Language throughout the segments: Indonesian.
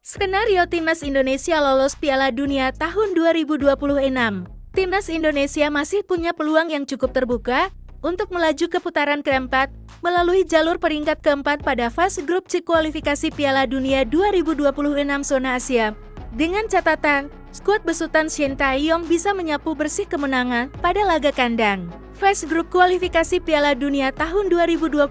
Skenario Timnas Indonesia lolos Piala Dunia tahun 2026. Timnas Indonesia masih punya peluang yang cukup terbuka untuk melaju ke putaran keempat melalui jalur peringkat keempat pada fase grup C kualifikasi Piala Dunia 2026 zona Asia. Dengan catatan, skuad besutan Shin Tae-yong bisa menyapu bersih kemenangan pada laga kandang. Fase grup kualifikasi Piala Dunia tahun 2026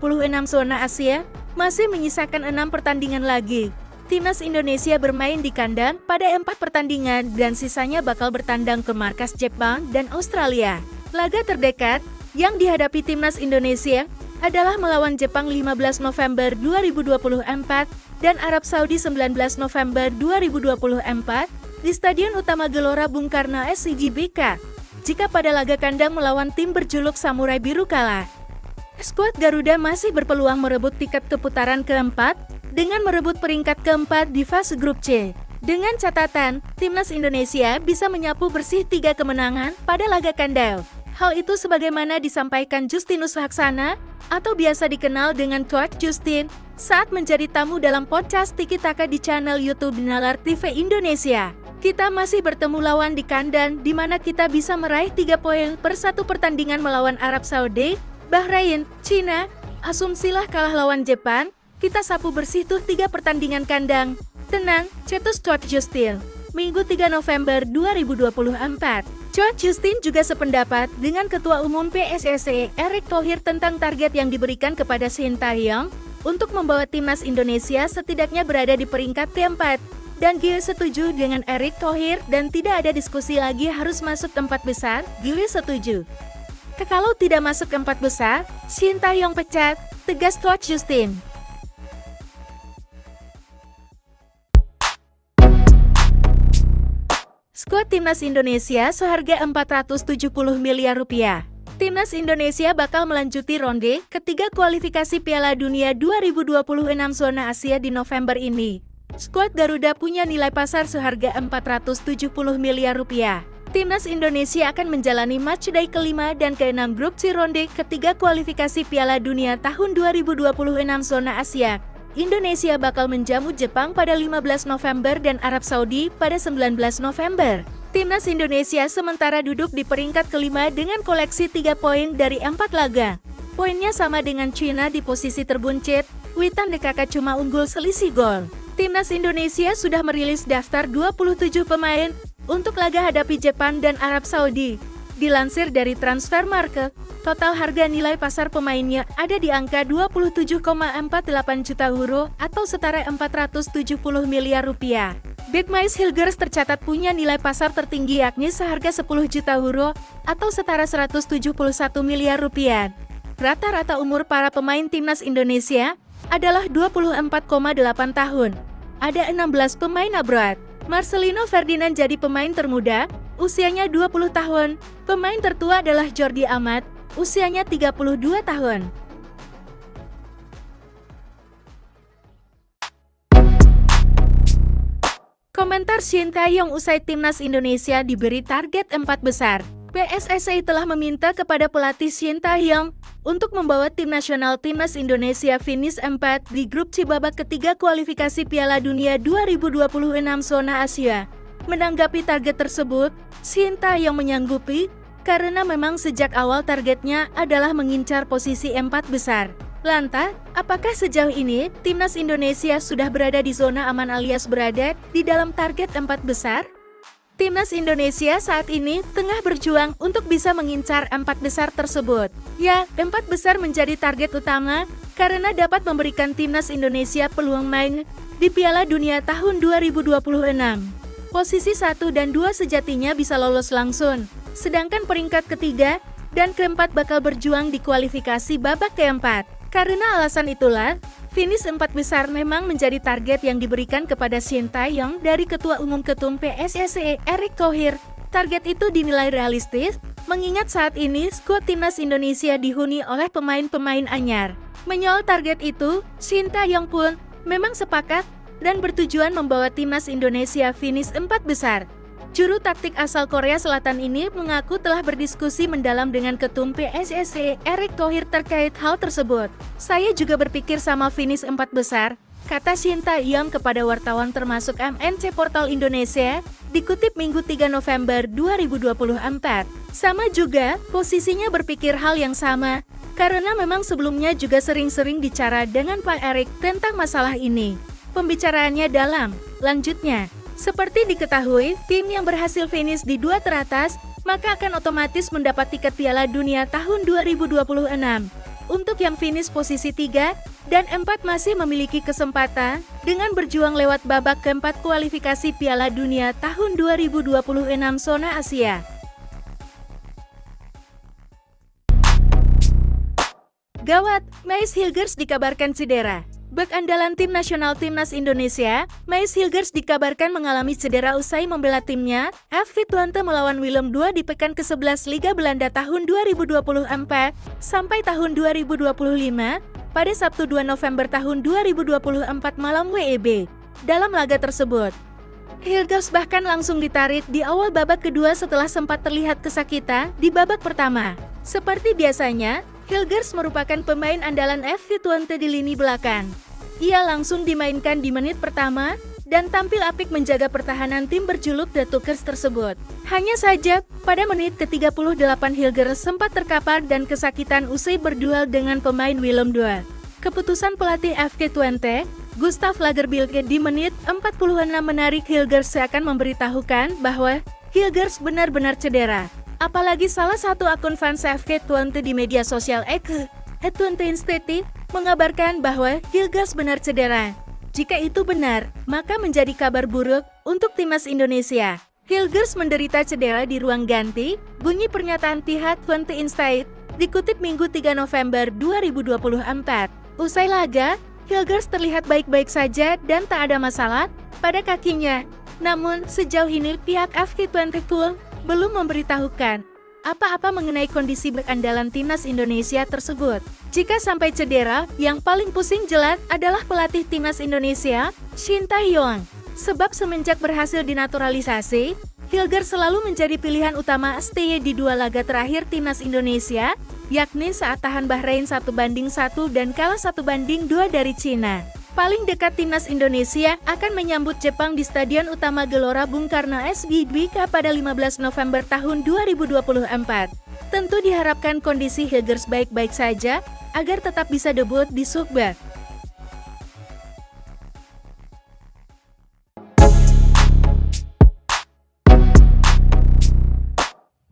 zona Asia masih menyisakan 6 pertandingan lagi. Timnas Indonesia bermain di kandang pada 4 pertandingan dan sisanya bakal bertandang ke markas Jepang dan Australia. Laga terdekat yang dihadapi Timnas Indonesia adalah melawan Jepang 15 November 2024 dan Arab Saudi 19 November 2024 di Stadion Utama Gelora Bung Karno SCGBK. Jika pada laga kandang melawan tim berjuluk Samurai Biru kalah, skuad Garuda masih berpeluang merebut tiket ke putaran keempat dengan merebut peringkat keempat di fase grup C. Dengan catatan, Timnas Indonesia bisa menyapu bersih 3 kemenangan pada laga kandang. Hal itu sebagaimana disampaikan Justinus Laksana atau biasa dikenal dengan Coach Justin saat menjadi tamu dalam podcast Tiki Taka di channel YouTube Nalar TV Indonesia. Kita masih bertemu lawan di kandang di mana kita bisa meraih 3 poin per 1 pertandingan melawan Arab Saudi, Bahrain, Cina. Asumsilah kalah lawan Jepang, kita sapu bersih tuh 3 pertandingan kandang. Tenang, cetus Coach Justin. Minggu 3 November 2024. Coach Justin juga sependapat dengan Ketua Umum PSSI Erick Thohir tentang target yang diberikan kepada Shin Tae-yong untuk membawa Timnas Indonesia setidaknya berada di peringkat keempat. Dan Gil setuju dengan Erick Thohir dan tidak ada diskusi lagi harus masuk ke 4 besar, Gil setuju. Kalau tidak masuk ke 4 besar, Shin Tae-yong pecat, tegas Coach Justin. Skuad Timnas Indonesia seharga 470 miliar rupiah. Timnas Indonesia bakal melanjuti ronde ketiga kualifikasi Piala Dunia 2026 zona Asia di November ini. Skuad Garuda punya nilai pasar seharga 470 miliar rupiah. Timnas Indonesia akan menjalani matchday kelima dan keenam grup C ronde ketiga kualifikasi Piala Dunia tahun 2026 zona Asia. Indonesia bakal menjamu Jepang pada 15 November dan Arab Saudi pada 19 November. Timnas Indonesia sementara duduk di peringkat kelima dengan koleksi 3 poin dari 4 laga. Poinnya sama dengan Cina di posisi terbuncit, Witan DKK cuma unggul selisih gol. Timnas Indonesia sudah merilis daftar 27 pemain untuk laga hadapi Jepang dan Arab Saudi. Dilansir dari Transfermarkt, total harga nilai pasar pemainnya ada di angka 27,48 juta euro atau setara 470 miliar rupiah. Bekmais Hilgers tercatat punya nilai pasar tertinggi yakni seharga 10 juta euro atau setara 171 miliar rupiah. Rata-rata umur para pemain Timnas Indonesia adalah 24,8 tahun. Ada 16 pemain abroad. Marcelino Ferdinand jadi pemain termuda, usianya 20 tahun. Pemain tertua adalah Jordi Amat, usianya 32 tahun. Komentar Shin Tae-yong usai Timnas Indonesia diberi target 4 besar. PSSI telah meminta kepada pelatih Shin Tae-yong untuk membawa tim nasional Timnas Indonesia finish 4 di grup C babak ketiga kualifikasi Piala Dunia 2026 zona Asia. Menanggapi target tersebut, Shin Tae-yong menyanggupi karena memang sejak awal targetnya adalah mengincar posisi 4 besar. Lantas, apakah sejauh ini Timnas Indonesia sudah berada di zona aman alias berada di dalam target 4 besar? Timnas Indonesia saat ini tengah berjuang untuk bisa mengincar 4 besar tersebut. Ya, 4 besar menjadi target utama karena dapat memberikan Timnas Indonesia peluang main di Piala Dunia tahun 2026. Posisi 1 dan 2 sejatinya bisa lolos langsung, sedangkan peringkat ketiga dan keempat bakal berjuang di kualifikasi babak keempat. Karena alasan itulah, finish 4 besar memang menjadi target yang diberikan kepada Shin Tae-yong dari Ketua Umum Ketum PSSI Erick Thohir. Target itu dinilai realistis, mengingat saat ini skuad Timnas Indonesia dihuni oleh pemain-pemain anyar. Menyoal target itu, Shin Tae-yong pun memang sepakat dan bertujuan membawa Timnas Indonesia finish 4 besar. Juru taktik asal Korea Selatan ini mengaku telah berdiskusi mendalam dengan Ketum PSSI Erick Thohir terkait hal tersebut. Saya juga berpikir sama finish 4 besar, kata Shin Tae-yong kepada wartawan termasuk MNC Portal Indonesia, dikutip Minggu 3 November 2024. Sama juga, posisinya berpikir hal yang sama, karena memang sebelumnya juga sering-sering bicara dengan Pak Erik tentang masalah ini. Pembicaraannya dalam, lanjutnya, seperti diketahui, tim yang berhasil finish di 2 teratas, maka akan otomatis mendapat tiket Piala Dunia tahun 2026. Untuk yang finish posisi 3 dan 4 masih memiliki kesempatan dengan berjuang lewat babak keempat kualifikasi Piala Dunia tahun 2026 zona Asia. Gawat, Meis Hilgers dikabarkan cedera. Bek andalan tim nasional Timnas Indonesia, Meis Hilgers dikabarkan mengalami cedera usai membela timnya, FC Twente melawan Willem II di pekan ke-11 Liga Belanda tahun 2024 sampai tahun 2025, pada Sabtu 2 November tahun 2024 malam WEB. Dalam laga tersebut, Hilgers bahkan langsung ditarik di awal babak kedua setelah sempat terlihat kesakitan di babak pertama. Seperti biasanya, Hilgers merupakan pemain andalan FC Twente di lini belakang. Ia langsung dimainkan di menit pertama dan tampil apik menjaga pertahanan tim berjuluk The Tukers tersebut. Hanya saja, pada menit ke-38 Hilgers sempat terkapar dan kesakitan usai berduel dengan pemain Willem II. Keputusan pelatih FC Twente, Gustav Lagerbielke di menit 46 menarik Hilgers seakan memberitahukan bahwa Hilgers benar-benar cedera. Apalagi salah satu akun fans FC Twente di media sosial X, @Twente Institute, mengabarkan bahwa Hilgers benar cedera. Jika itu benar, maka menjadi kabar buruk untuk timnas Indonesia. Hilgers menderita cedera di ruang ganti, bunyi pernyataan pihak Twente Institute, dikutip Minggu 3 November 2024. Usai laga, Hilgers terlihat baik-baik saja dan tak ada masalah pada kakinya. Namun, sejauh ini pihak FC Twente belum memberitahukan apa-apa mengenai kondisi bek andalan timnas Indonesia tersebut. Jika sampai cedera, yang paling pusing jelas adalah pelatih timnas Indonesia, Shin Tae-yong. Sebab semenjak berhasil dinaturalisasi, Hilgers selalu menjadi pilihan utama STY di 2 laga terakhir timnas Indonesia, yakni saat tahan Bahrain 1-1 dan kalah 1-2 dari Cina. Paling dekat timnas Indonesia akan menyambut Jepang di Stadion Utama Gelora Bung Karno SGBK pada 15 November tahun 2024. Tentu diharapkan kondisi Hilgers baik-baik saja agar tetap bisa debut di Sukba.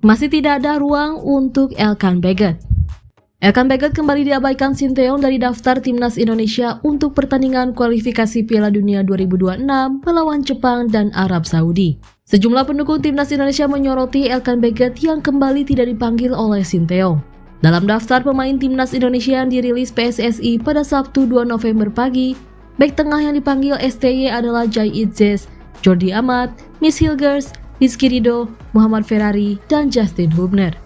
Masih tidak ada ruang untuk Elkan Baggett. Elkan Baggett kembali diabaikan Sinteyong dari daftar timnas Indonesia untuk pertandingan kualifikasi Piala Dunia 2026 melawan Jepang dan Arab Saudi. Sejumlah pendukung timnas Indonesia menyoroti Elkan Baggett yang kembali tidak dipanggil oleh Sinteyong. Dalam daftar pemain timnas Indonesia yang dirilis PSSI pada Sabtu 2 November pagi, bek tengah yang dipanggil STY adalah Jai Itzes, Jordi Amat, Meis Hilgers, Rizky Ridho, Muhammad Ferrari, dan Justin Hubner.